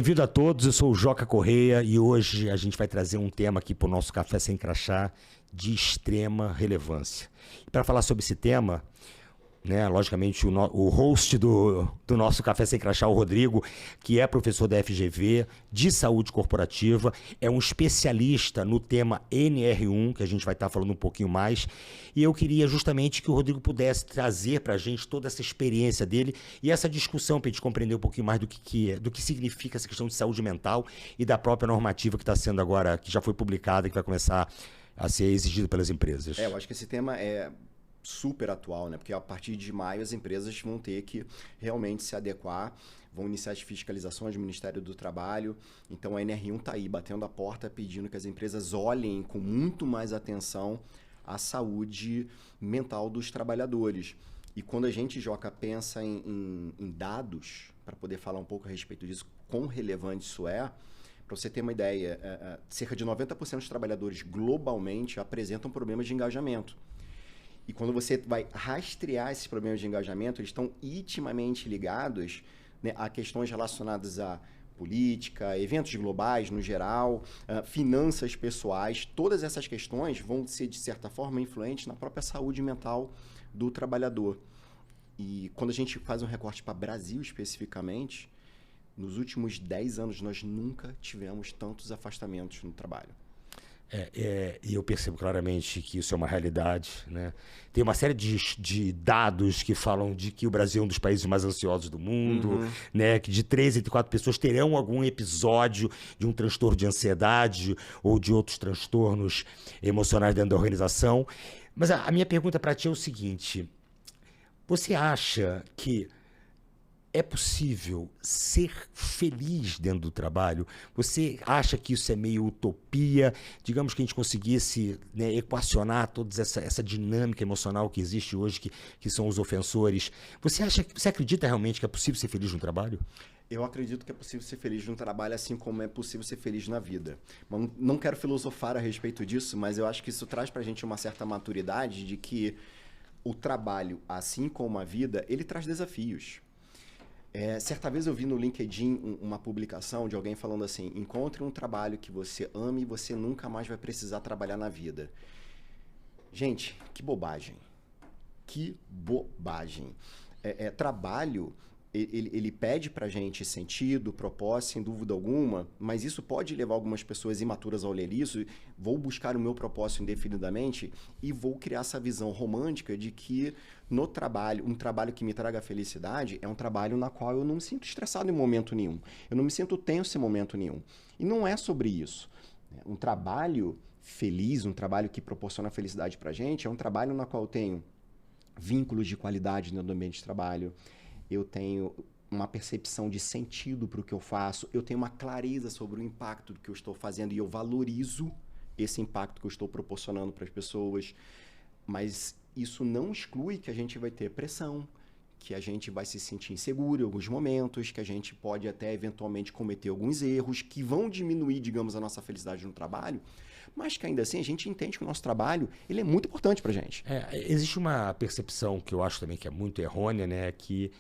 Bem-vindo a todos, eu sou o Joca Correia e hoje a gente vai trazer um tema aqui para o nosso Café Sem Crachá de extrema relevância. E para falar sobre esse tema, né, logicamente o host do nosso Café Sem Crachá, o Rodrigo, que é professor da FGV de saúde corporativa, é um especialista no tema NR1, que a gente vai estar falando um pouquinho mais, e eu queria justamente que o Rodrigo pudesse trazer para a gente toda essa experiência dele e essa discussão para a gente compreender um pouquinho mais do que significa essa questão de saúde mental e da própria normativa que está sendo agora, que já foi publicada e que vai começar a ser exigida pelas empresas. Eu acho que esse tema é super atual, né? Porque a partir de maio as empresas vão ter que realmente se adequar, vão iniciar as fiscalizações do Ministério do Trabalho. Então a NR1 está aí batendo a porta pedindo que as empresas olhem com muito mais atenção a saúde mental dos trabalhadores. E quando a gente, Joca, pensa em dados, para poder falar um pouco a respeito disso, quão relevante isso é, para você ter uma ideia, cerca de 90% dos trabalhadores globalmente apresentam problemas de engajamento. E quando você vai rastrear esses problemas de engajamento, eles estão intimamente ligados, né, a questões relacionadas à política, eventos globais no geral, finanças pessoais. Todas essas questões vão ser, de certa forma, influentes na própria saúde mental do trabalhador. E quando a gente faz um recorte para o Brasil especificamente, nos últimos 10 anos nós nunca tivemos tantos afastamentos no trabalho. E eu percebo claramente que isso é uma realidade, né? Tem uma série de dados que falam de que o Brasil é um dos países mais ansiosos do mundo, né? Que de 3 entre 4 pessoas terão algum episódio de um transtorno de ansiedade ou de outros transtornos emocionais dentro da organização. Mas a minha pergunta para ti é o seguinte: você acha que é possível ser feliz dentro do trabalho? Você acha que isso é meio utopia? Digamos que a gente conseguisse, né, equacionar toda essa dinâmica emocional que existe hoje, que são os ofensores. Você acredita realmente que é possível ser feliz no trabalho? Eu acredito que é possível ser feliz no trabalho, assim como é possível ser feliz na vida. Mas não quero filosofar a respeito disso, mas eu acho que isso traz pra gente uma certa maturidade de que o trabalho, assim como a vida, ele traz desafios. Certa vez eu vi no LinkedIn uma publicação de alguém falando assim: encontre um trabalho que você ame e você nunca mais vai precisar trabalhar na vida. Gente, que bobagem. Que bobagem. Trabalho, ele pede pra gente sentido, propósito, sem dúvida alguma, mas isso pode levar algumas pessoas imaturas ao ler isso. Vou buscar o meu propósito indefinidamente e vou criar essa visão romântica de que no trabalho, um trabalho que me traga felicidade é um trabalho na qual eu não me sinto estressado em momento nenhum. Eu não me sinto tenso em momento nenhum. E não é sobre isso. Um trabalho feliz, um trabalho que proporciona felicidade pra gente, é um trabalho na qual eu tenho vínculos de qualidade dentro do ambiente de trabalho, eu tenho uma percepção de sentido para o que eu faço, eu tenho uma clareza sobre o impacto do que eu estou fazendo e eu valorizo esse impacto que eu estou proporcionando para as pessoas. Mas isso não exclui que a gente vai ter pressão, que a gente vai se sentir inseguro em alguns momentos, que a gente pode até eventualmente cometer alguns erros que vão diminuir, digamos, a nossa felicidade no trabalho, mas que ainda assim a gente entende que o nosso trabalho ele é muito importante para a gente. Existe uma percepção que eu acho também que é muito errônea, né? Que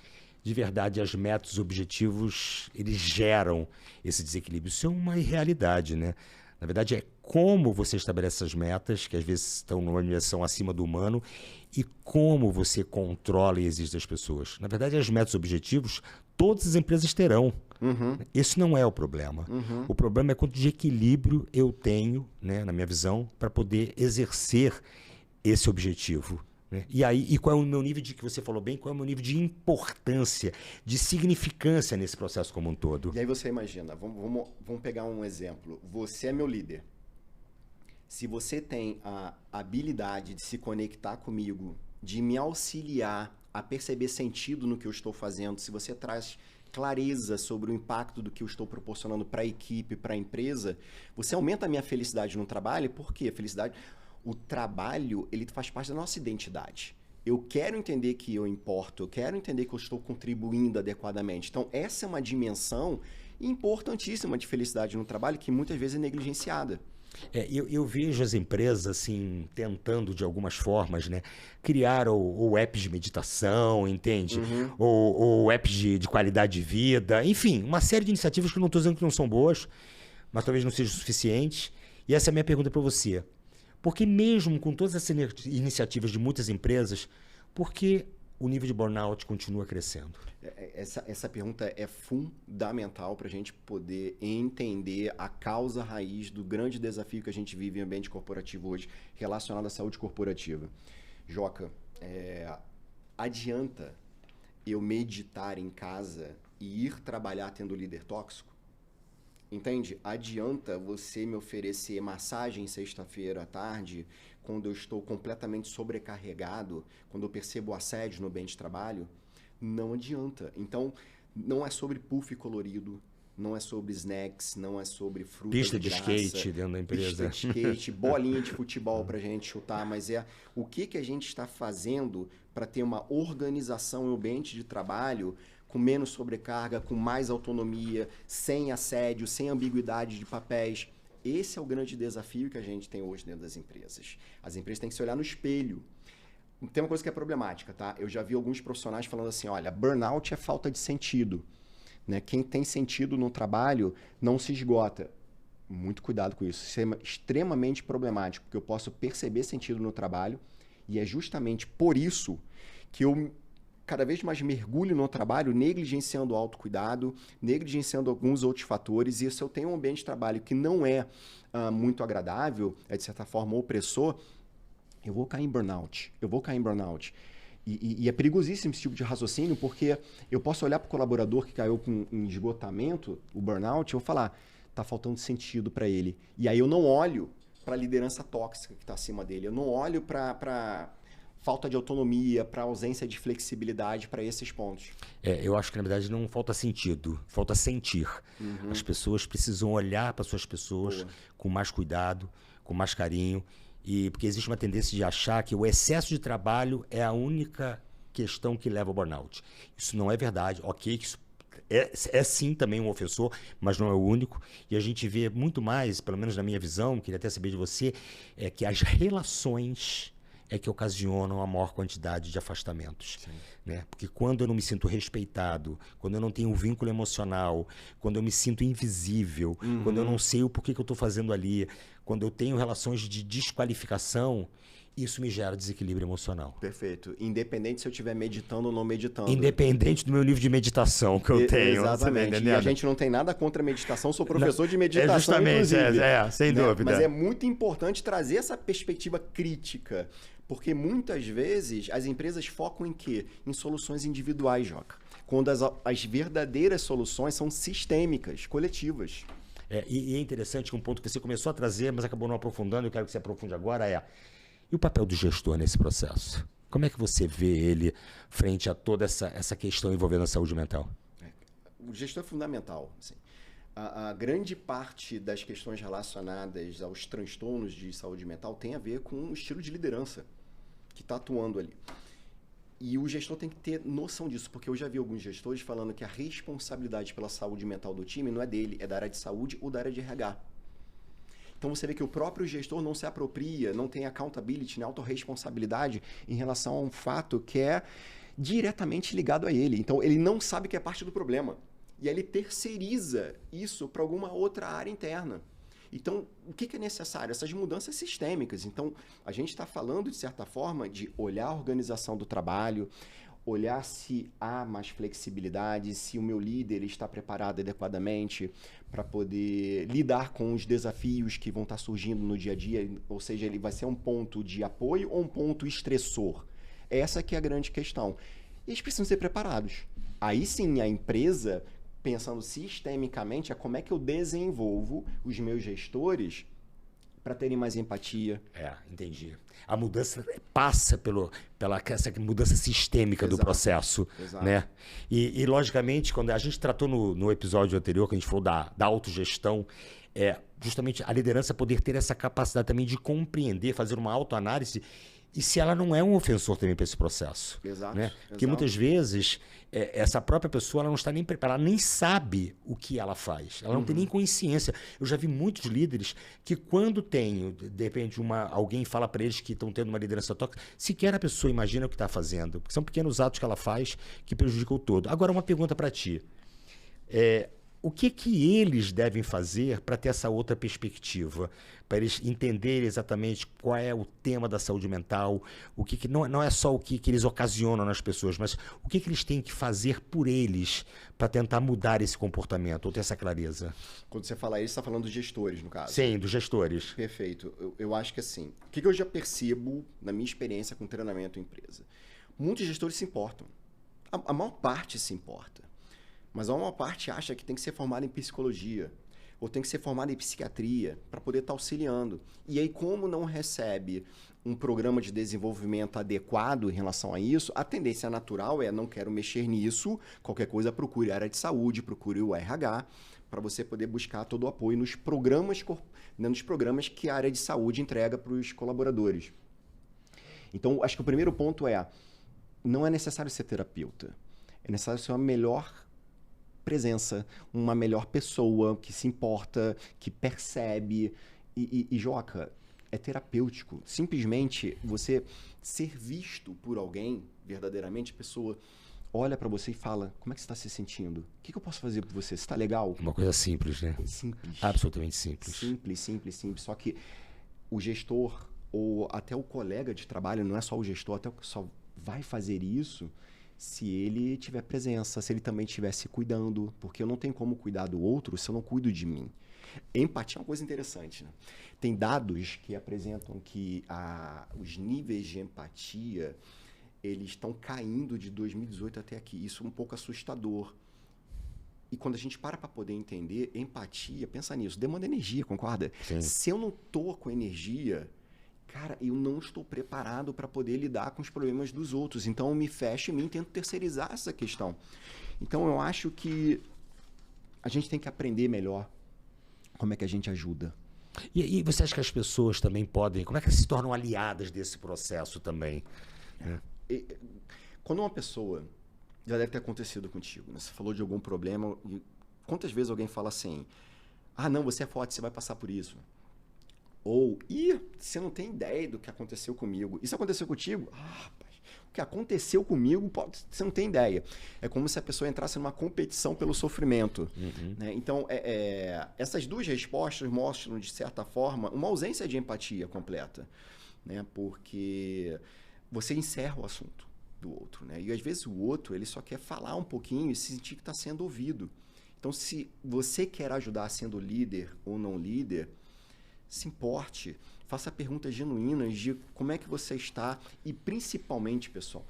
de verdade as metas, os objetivos, eles geram esse desequilíbrio. Isso é uma irrealidade, né? Na verdade, é como você estabelece essas metas, que às vezes estão numa dimensão acima do humano, e como você controla e exige das pessoas. Na verdade, as metas e objetivos, todas as empresas terão. Esse não é o problema. O problema é quanto de equilíbrio eu tenho, né, na minha visão, para poder exercer esse objetivo. E qual é o meu nível de, que você falou bem, qual é o meu nível de importância, de significância nesse processo como um todo? E aí você imagina, vamos pegar um exemplo. Você é meu líder. Se você tem a habilidade de se conectar comigo, de me auxiliar a perceber sentido no que eu estou fazendo, se você traz clareza sobre o impacto do que eu estou proporcionando para a equipe, para a empresa, você aumenta a minha felicidade no trabalho. Por quê? O trabalho, ele faz parte da nossa identidade. Eu quero entender que eu importo, eu quero entender que eu estou contribuindo adequadamente. Então, essa é uma dimensão importantíssima de felicidade no trabalho que muitas vezes é negligenciada. Eu vejo as empresas, assim, tentando, de algumas formas, né, criar ou apps de meditação, entende? Ou apps de qualidade de vida, enfim, uma série de iniciativas que eu não estou dizendo que não são boas, mas talvez não sejam suficientes. E essa é a minha pergunta para você. Porque mesmo com todas essas iniciativas de muitas empresas, por que o nível de burnout continua crescendo? Essa pergunta é fundamental para a gente poder entender a causa raiz do grande desafio que a gente vive em ambiente corporativo hoje, relacionado à saúde corporativa. Joca, adianta eu meditar em casa e ir trabalhar tendo líder tóxico? Entende? Adianta você me oferecer massagem sexta-feira à tarde, quando eu estou completamente sobrecarregado, quando eu percebo assédio no ambiente de trabalho? Não adianta. Então, não é sobre puff colorido, não é sobre snacks, não é sobre fruta Pista de de graça, skate dentro da empresa. pista de skate, bolinha de futebol pra gente chutar, mas é o que a gente está fazendo para ter uma organização no ambiente de trabalho com menos sobrecarga, com mais autonomia, sem assédio, sem ambiguidade de papéis. Esse é o grande desafio que a gente tem hoje dentro das empresas. As empresas têm que se olhar no espelho. Tem uma coisa que é problemática, tá? Eu já vi alguns profissionais falando assim, olha, burnout é falta de sentido, né? Quem tem sentido no trabalho não se esgota. Muito cuidado com isso. Isso é extremamente problemático, porque eu posso perceber sentido no trabalho e é justamente por isso que eu cada vez mais mergulho no trabalho, negligenciando o autocuidado, negligenciando alguns outros fatores. E se eu tenho um ambiente de trabalho que não é muito agradável, é de certa forma opressor, eu vou cair em burnout. E é perigosíssimo esse tipo de raciocínio, porque eu posso olhar para o colaborador que caiu em esgotamento, o burnout, e eu vou falar, está faltando sentido para ele. E aí eu não olho para a liderança tóxica que está acima dele, eu não olho para falta de autonomia, para ausência de flexibilidade para esses pontos. Eu acho que, na verdade, não falta sentido, falta sentir. As pessoas precisam olhar para suas pessoas com mais cuidado, com mais carinho, porque existe uma tendência de achar que o excesso de trabalho é a única questão que leva ao burnout. Isso não é verdade. Ok, isso é sim também um ofensor, mas não é o único. E a gente vê muito mais, pelo menos na minha visão, queria até saber de você, é que as relações é que ocasionam a maior quantidade de afastamentos. Né? Porque quando eu não me sinto respeitado, quando eu não tenho um vínculo emocional, quando eu me sinto invisível, quando eu não sei o porquê que eu estou fazendo ali, quando eu tenho relações de desqualificação, isso me gera desequilíbrio emocional. Perfeito. Independente se eu estiver meditando ou não meditando. Independente do meu nível de meditação que eu tenho. Exatamente. E a gente não tem nada contra a meditação, sou professor de meditação, justamente, inclusive. Sem dúvida. Mas é muito importante trazer essa perspectiva crítica, porque muitas vezes as empresas focam em quê? Em soluções individuais, Joca. Quando as verdadeiras soluções são sistêmicas, coletivas. E é interessante que um ponto que você começou a trazer, mas acabou não aprofundando, eu quero que você aprofunde agora, e o papel do gestor nesse processo? Como é que você vê ele frente a toda essa questão envolvendo a saúde mental? O gestor é fundamental. Assim. A grande parte das questões relacionadas aos transtornos de saúde mental tem a ver com o estilo de liderança que está atuando ali. E o gestor tem que ter noção disso, porque eu já vi alguns gestores falando que a responsabilidade pela saúde mental do time não é dele, é da área de saúde ou da área de RH. Então você vê que o próprio gestor não se apropria, não tem accountability, né, autorresponsabilidade em relação a um fato que é diretamente ligado a ele. Então ele não sabe que é parte do problema. E aí ele terceiriza isso para alguma outra área interna. Então, o que é necessário? Essas mudanças sistêmicas. Então, a gente está falando, de certa forma, de olhar a organização do trabalho, olhar se há mais flexibilidade, se o meu líder está preparado adequadamente para poder lidar com os desafios que vão estar surgindo no dia a dia, ou seja, ele vai ser um ponto de apoio ou um ponto estressor. Essa que é a grande questão. E eles precisam ser preparados. Aí sim, a empresa, pensando sistemicamente, é como é que eu desenvolvo os meus gestores para terem mais empatia. Entendi. A mudança passa pela essa mudança sistêmica do processo. Exato. Né? E, logicamente, quando a gente tratou no episódio anterior, que a gente falou da autogestão, justamente a liderança poder ter essa capacidade também de compreender, fazer uma autoanálise e se ela não é um ofensor também para esse processo. Exato. Né? Porque muitas vezes essa própria pessoa ela não está nem preparada, ela nem sabe o que ela faz, ela não tem nem consciência. Eu já vi muitos líderes que quando tem, de repente, alguém fala para eles que estão tendo uma liderança tóxica, sequer a pessoa imagina o que está fazendo, porque são pequenos atos que ela faz que prejudicam o todo. Agora, uma pergunta para ti. O que eles devem fazer para ter essa outra perspectiva? Para eles entenderem exatamente qual é o tema da saúde mental, não é só o que eles ocasionam nas pessoas, mas o que eles têm que fazer por eles para tentar mudar esse comportamento, ou ter essa clareza? Quando você fala isso, você está falando dos gestores, no caso. Sim, dos gestores. Perfeito. Eu acho que assim, o que eu já percebo na minha experiência com treinamento em empresa? Muitos gestores se importam. A maior parte se importa. Mas a maior parte acha que tem que ser formado em psicologia ou tem que ser formado em psiquiatria para poder estar auxiliando. E aí, como não recebe um programa de desenvolvimento adequado em relação a isso, a tendência natural é não quero mexer nisso, qualquer coisa procure a área de saúde, procure o RH, para você poder buscar todo o apoio nos programas que a área de saúde entrega para os colaboradores. Então, acho que o primeiro ponto não é necessário ser terapeuta, é necessário ser uma melhor presença, uma melhor pessoa que se importa, que percebe. E Joca, é terapêutico. Simplesmente você ser visto por alguém, verdadeiramente, a pessoa olha para você e fala, como é que você está se sentindo? O que eu posso fazer por você? Você está legal? Uma coisa simples, né? Simples. Absolutamente simples. Simples. Só que o gestor ou até o colega de trabalho, não é só o gestor, até só vai fazer isso se ele tiver presença, se ele também estiver se cuidando, porque eu não tenho como cuidar do outro se eu não cuido de mim. Empatia é uma coisa interessante, né? Tem dados que apresentam que os níveis de empatia eles estão caindo de 2018 até aqui. Isso é um pouco assustador. E quando a gente para poder entender, empatia, pensa nisso, demanda energia, concorda? Sim. Se eu não tô com energia, cara, eu não estou preparado para poder lidar com os problemas dos outros. Então, eu me fecho em mim e tento terceirizar essa questão. Então, eu acho que a gente tem que aprender melhor como é que a gente ajuda. E você acha que as pessoas também podem... Como é que elas se tornam aliadas desse processo também? Quando uma pessoa... Já deve ter acontecido contigo, né? Você falou de algum problema. E quantas vezes alguém fala assim... não, você é forte, você vai passar por isso. Ou, você não tem ideia do que aconteceu comigo. Isso aconteceu contigo? Rapaz, o que aconteceu comigo, você não tem ideia. É como se a pessoa entrasse numa competição pelo sofrimento. Né? Então, essas duas respostas mostram, de certa forma, uma ausência de empatia completa. Né? Porque você encerra o assunto do outro. Né? E, às vezes, o outro ele só quer falar um pouquinho e sentir que está sendo ouvido. Então, se você quer ajudar sendo líder ou não líder... se importe, faça perguntas genuínas de como é que você está e principalmente, pessoal,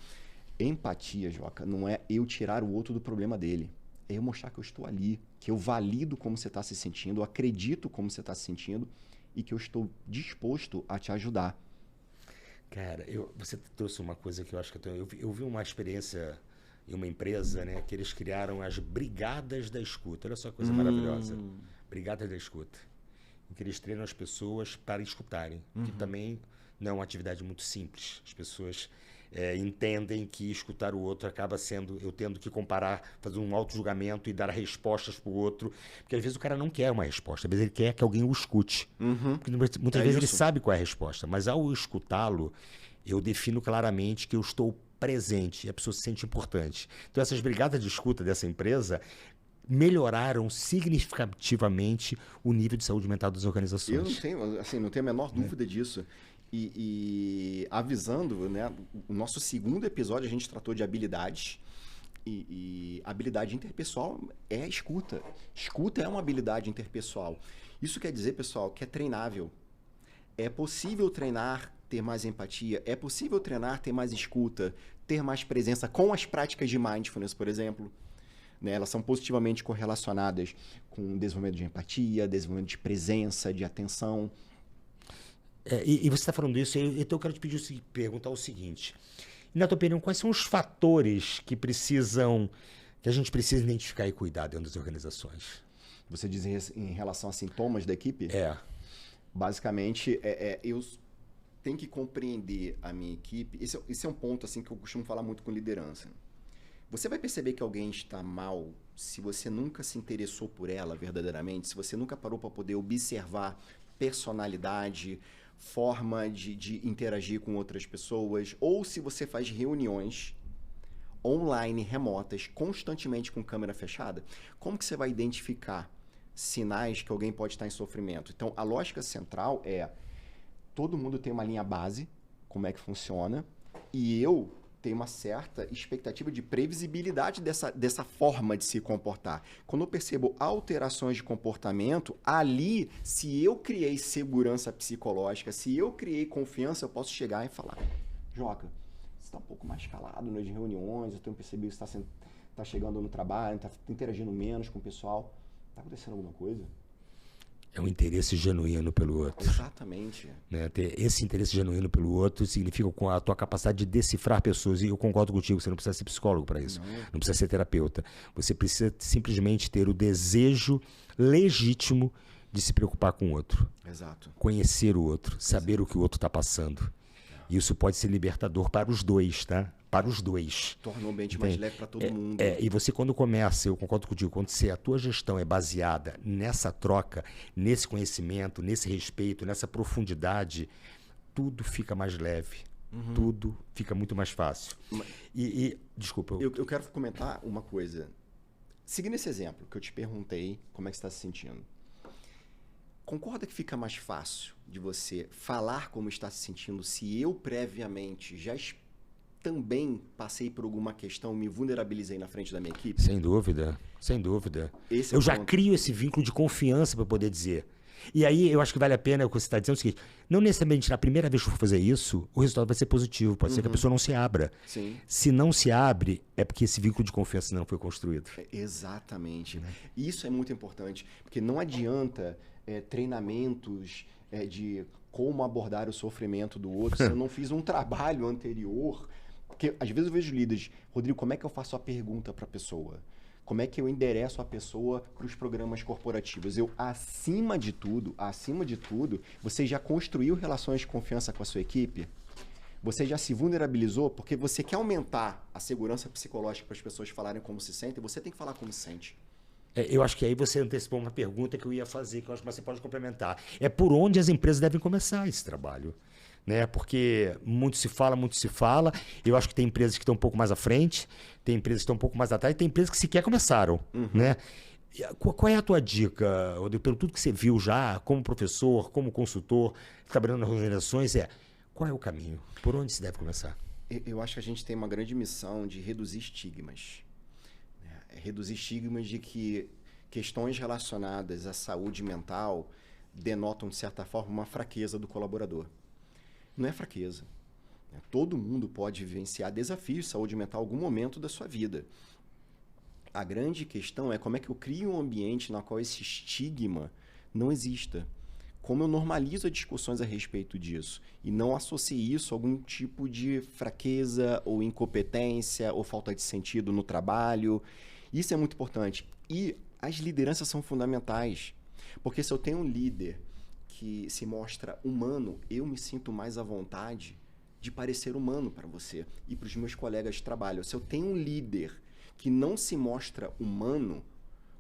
empatia, Joca, não é eu tirar o outro do problema dele, é eu mostrar que eu estou ali, que eu valido como você está se sentindo, eu acredito como você está se sentindo e que eu estou disposto a te ajudar. Cara, você trouxe uma coisa que eu acho que eu vi uma experiência em uma empresa, né, que eles criaram as Brigadas da Escuta. Olha só que coisa maravilhosa. Brigadas da Escuta. Em que eles treinam as pessoas para escutarem, que também não é uma atividade muito simples. As pessoas entendem que escutar o outro acaba sendo eu tendo que comparar, fazer um auto-julgamento e dar respostas para o outro, porque às vezes o cara não quer uma resposta, às vezes ele quer que alguém o escute. Porque muitas vezes ele sabe qual é a resposta, mas ao escutá-lo, eu defino claramente que eu estou presente e a pessoa se sente importante. Então essas brigadas de escuta dessa empresa melhoraram significativamente o nível de saúde mental das organizações. Eu não tenho a menor dúvida disso. E avisando, né, o nosso segundo episódio a gente tratou de habilidades. E habilidade interpessoal é a escuta. Escuta é uma habilidade interpessoal. Isso quer dizer, pessoal, que é treinável. É possível treinar, ter mais empatia. É possível treinar, ter mais escuta, ter mais presença com as práticas de mindfulness, por exemplo. Né, elas são positivamente correlacionadas com desenvolvimento de empatia, desenvolvimento de presença, de atenção. E você está falando isso, então eu quero te perguntar o seguinte. Na tua opinião, quais são os fatores que a gente precisa identificar e cuidar dentro das organizações? Você diz em relação a sintomas da equipe? É. Basicamente, eu tem que compreender a minha equipe. Esse é um ponto assim que eu costumo falar muito com liderança. Você vai perceber que alguém está mal se você nunca se interessou por ela verdadeiramente, se você nunca parou para poder observar personalidade, forma de interagir com outras pessoas, ou se você faz reuniões online, remotas, constantemente com câmera fechada. Como que você vai identificar sinais que alguém pode estar em sofrimento? Então, a lógica central é: todo mundo tem uma linha base, como é que funciona, e eu tenho uma certa expectativa de previsibilidade dessa forma de se comportar. Quando eu percebo alterações de comportamento, ali, se eu criei segurança psicológica, se eu criei confiança, eu posso chegar e falar: Joca, você está um pouco mais calado nas reuniões, eu tenho percebido que você está chegando no trabalho, está interagindo menos com o pessoal. Está acontecendo alguma coisa? É um interesse genuíno pelo outro. Exatamente. Né? Ter esse interesse genuíno pelo outro significa com a tua capacidade de decifrar pessoas. E eu concordo contigo, você não precisa ser psicólogo para isso. Não precisa ser terapeuta. Você precisa simplesmente ter o desejo legítimo de se preocupar com o outro. Exato. Conhecer o outro, saber o que o outro está passando. Isso pode ser libertador para os dois, tá? Para os dois. Torna o ambiente mais leve para todo mundo. E você, quando começa, eu concordo contigo, quando a tua gestão é baseada nessa troca, nesse conhecimento, nesse respeito, nessa profundidade, tudo fica mais leve. Tudo fica muito mais fácil. Desculpa. Eu quero comentar uma coisa. Seguindo esse exemplo que eu te perguntei, como é que você está se sentindo? Concorda que fica mais fácil de você falar como está se sentindo se eu previamente já também passei por alguma questão, me vulnerabilizei na frente da minha equipe? Sem dúvida, sem dúvida. Eu já crio esse vínculo de confiança para poder dizer. E aí eu acho que vale a pena o que você está dizendo, é o seguinte: não necessariamente na primeira vez que eu for fazer isso, o resultado vai ser positivo, pode ser que a pessoa não se abra. Sim. Se não se abre, é porque esse vínculo de confiança não foi construído. Exatamente. Isso é muito importante, porque não adianta treinamentos de como abordar o sofrimento do outro se eu não fiz um trabalho anterior. Porque às vezes eu vejo líderes: Rodrigo, como é que eu faço a pergunta para a pessoa? Como é que eu endereço a pessoa para os programas corporativos? Acima de tudo, você já construiu relações de confiança com a sua equipe? Você já se vulnerabilizou? Porque você quer aumentar a segurança psicológica para as pessoas falarem como se sentem, você tem que falar como se sente. Eu acho que aí você antecipou uma pergunta que eu ia fazer, que eu acho que você pode complementar. É por onde as empresas devem começar esse trabalho. Né? Porque muito se fala. Eu acho que tem empresas que estão um pouco mais à frente, tem empresas que estão um pouco mais atrás, e tem empresas que sequer começaram. Né? Qual é a tua dica, Rodrigo, pelo tudo que você viu já, como professor, como consultor, trabalhando nas organizações, qual é o caminho? Por onde se deve começar? Eu acho que a gente tem uma grande missão de reduzir estigmas. Reduzir estigmas de que questões relacionadas à saúde mental denotam, de certa forma, uma fraqueza do colaborador. Não é fraqueza. Todo mundo pode vivenciar desafios de saúde mental em algum momento da sua vida. A grande questão é como é que eu crio um ambiente no qual esse estigma não exista. Como eu normalizo as discussões a respeito disso e não associo isso a algum tipo de fraqueza ou incompetência ou falta de sentido no trabalho. Isso é muito importante. E as lideranças são fundamentais. Porque se eu tenho um líder que se mostra humano, eu me sinto mais à vontade de parecer humano para você e para os meus colegas de trabalho. Se eu tenho um líder que não se mostra humano,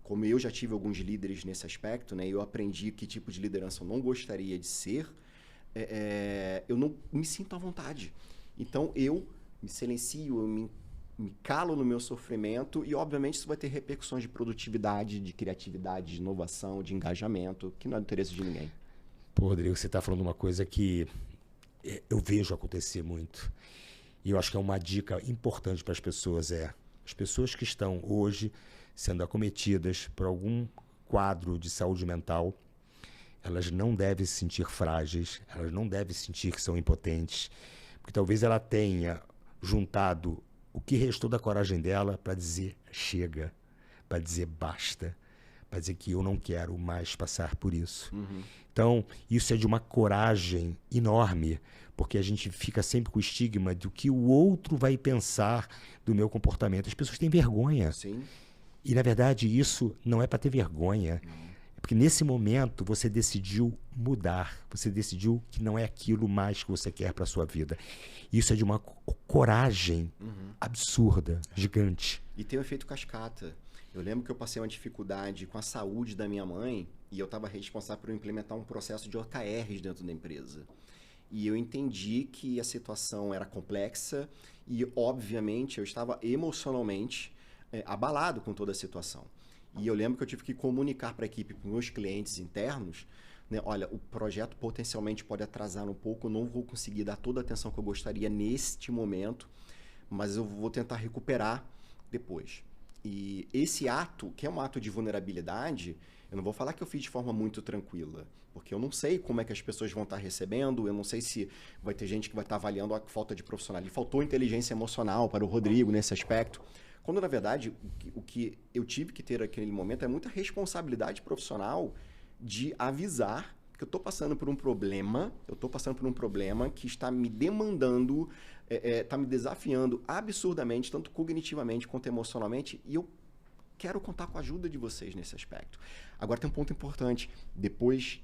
como eu já tive alguns líderes nesse aspecto, né, eu aprendi que tipo de liderança eu não gostaria de ser, eu não me sinto à vontade. Então, eu me silencio, eu me calo no meu sofrimento e, obviamente, isso vai ter repercussões de produtividade, de criatividade, de inovação, de engajamento, que não é do interesse de ninguém. Pô, Rodrigo, você está falando uma coisa que eu vejo acontecer muito. E eu acho que é uma dica importante para as pessoas, as pessoas que estão hoje sendo acometidas por algum quadro de saúde mental, elas não devem se sentir frágeis, elas não devem sentir que são impotentes, porque talvez ela tenha juntado o que restou da coragem dela para dizer chega, para dizer basta, para dizer que eu não quero mais passar por isso. Então, isso é de uma coragem enorme, porque a gente fica sempre com o estigma do que o outro vai pensar do meu comportamento. As pessoas têm vergonha. Sim. E, na verdade, isso não é para ter vergonha, é Porque nesse momento você decidiu mudar, você decidiu que não é aquilo mais que você quer para sua vida. Isso é de uma coragem absurda, gigante. E tem o efeito cascata. Eu lembro que eu passei uma dificuldade com a saúde da minha mãe e eu estava responsável por implementar um processo de OKRs dentro da empresa. E eu entendi que a situação era complexa e, obviamente, eu estava emocionalmente abalado com toda a situação. E eu lembro que eu tive que comunicar para a equipe, para os meus clientes internos, né, olha, o projeto potencialmente pode atrasar um pouco, eu não vou conseguir dar toda a atenção que eu gostaria neste momento, mas eu vou tentar recuperar depois. E esse ato, que é um ato de vulnerabilidade, eu não vou falar que eu fiz de forma muito tranquila, porque eu não sei como é que as pessoas vão estar recebendo, eu não sei se vai ter gente que vai estar avaliando a falta de profissionalismo. Faltou inteligência emocional para o Rodrigo nesse aspecto. Quando, na verdade, o que eu tive que ter naquele momento é muita responsabilidade profissional de avisar que eu estou passando por um problema, que está me demandando, está me desafiando absurdamente, tanto cognitivamente quanto emocionalmente, e eu quero contar com a ajuda de vocês nesse aspecto. Agora tem um ponto importante. Depois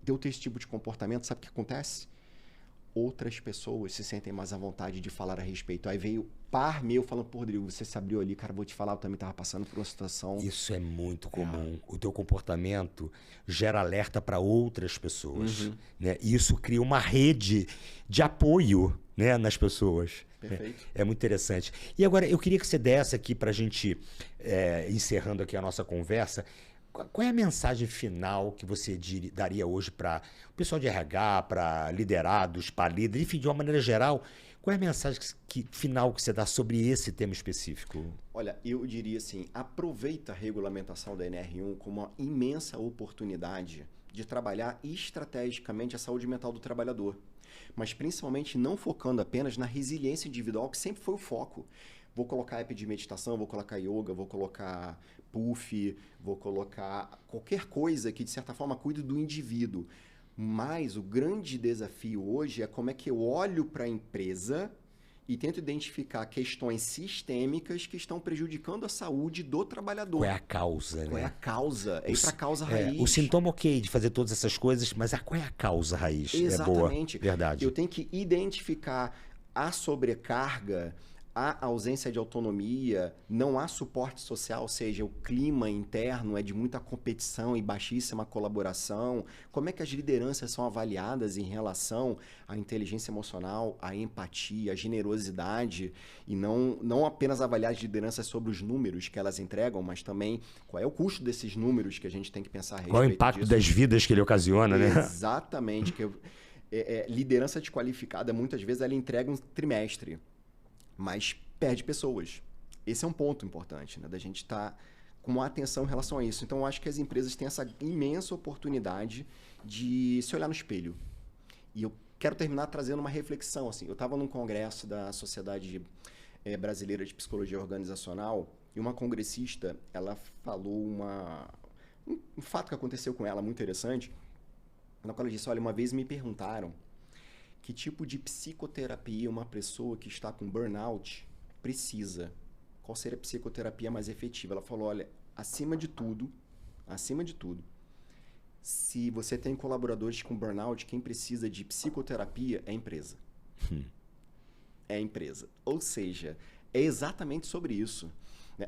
de eu ter esse tipo de comportamento, sabe o que acontece? Outras pessoas se sentem mais à vontade de falar a respeito. Aí veio par meu falando, pô, Rodrigo, você se abriu ali, cara, vou te falar, eu também estava passando por uma situação... Isso é muito comum. O teu comportamento gera alerta para outras pessoas. Né? E isso cria uma rede de apoio, né, nas pessoas. Perfeito. É muito interessante. E agora, eu queria que você desse aqui para a gente, encerrando aqui a nossa conversa, qual é a mensagem final que você daria hoje para o pessoal de RH, para liderados, para líderes, enfim, de uma maneira geral, qual é a mensagem final que você dá sobre esse tema específico? Olha, eu diria assim, aproveita a regulamentação da NR1 como uma imensa oportunidade de trabalhar estrategicamente a saúde mental do trabalhador, mas principalmente não focando apenas na resiliência individual, que sempre foi o foco. Vou colocar app de meditação, vou colocar yoga, vou colocar puff, vou colocar qualquer coisa que, de certa forma, cuide do indivíduo. Mas o grande desafio hoje é como é que eu olho para a empresa e tento identificar questões sistêmicas que estão prejudicando a saúde do trabalhador. Qual é a causa, Qual é né? a causa? É ir para a causa raiz. O sintoma ok de fazer todas essas coisas, mas qual é a causa raiz? Exatamente. É boa. Verdade. Eu tenho que identificar a sobrecarga, a ausência de autonomia, não há suporte social, ou seja, o clima interno é de muita competição e baixíssima colaboração. Como é que as lideranças são avaliadas em relação à inteligência emocional, à empatia, à generosidade, e não apenas avaliar as lideranças sobre os números que elas entregam, mas também qual é o custo desses números que a gente tem que pensar a respeito Qual é o impacto das vidas que ele ocasiona, né? Exatamente. Liderança desqualificada, muitas vezes, ela entrega um trimestre, mas perde pessoas. Esse é um ponto importante, né? Da gente estar com atenção em relação a isso. Então, eu acho que as empresas têm essa imensa oportunidade de se olhar no espelho. E eu quero terminar trazendo uma reflexão. Assim, eu estava num congresso da Sociedade Brasileira de Psicologia Organizacional e uma congressista, ela falou um fato que aconteceu com ela, muito interessante, na qual ela disse, olha, uma vez me perguntaram que tipo de psicoterapia uma pessoa que está com burnout precisa. Qual seria a psicoterapia mais efetiva? Ela falou, olha, acima de tudo, se você tem colaboradores com burnout, quem precisa de psicoterapia é a empresa. É a empresa. Ou seja, é exatamente sobre isso.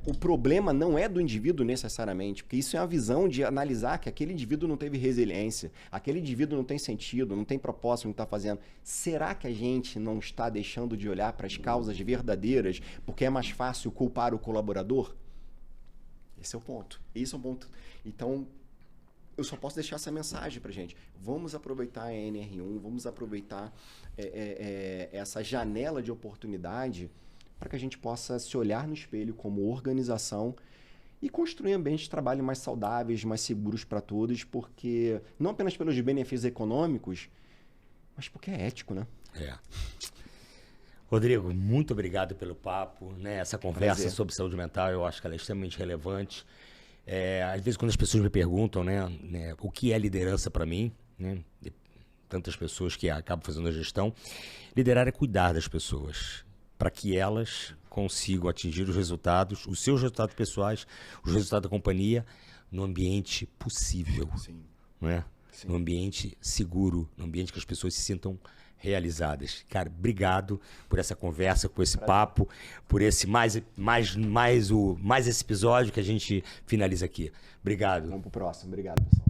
O problema não é do indivíduo necessariamente, porque isso é a visão de analisar que aquele indivíduo não teve resiliência, aquele indivíduo não tem sentido, não tem propósito no que está fazendo. Será que a gente não está deixando de olhar para as causas verdadeiras porque é mais fácil culpar o colaborador? Esse é o ponto. Esse é o ponto. Então, eu só posso deixar essa mensagem para a gente. Vamos aproveitar a NR1, vamos aproveitar essa janela de oportunidade para que a gente possa se olhar no espelho como organização e construir ambientes de trabalho mais saudáveis, mais seguros para todos, porque não apenas pelos benefícios econômicos, mas porque é ético, né? Rodrigo, muito obrigado pelo papo, né? Essa conversa Prazer. sobre saúde mental, eu acho que ela é extremamente relevante. Às vezes, quando as pessoas me perguntam, né, o que é liderança para mim, né? Tantas pessoas que acabam fazendo a gestão, liderar é cuidar das pessoas, para que elas consigam atingir os seus resultados pessoais, os resultados da companhia, no ambiente possível, Sim. não é? Sim. No ambiente seguro, no ambiente que as pessoas se sintam realizadas. Cara, obrigado por essa conversa, por esse papo, por esse mais esse episódio que a gente finaliza aqui. Obrigado. Vamos pro próximo. Obrigado, pessoal.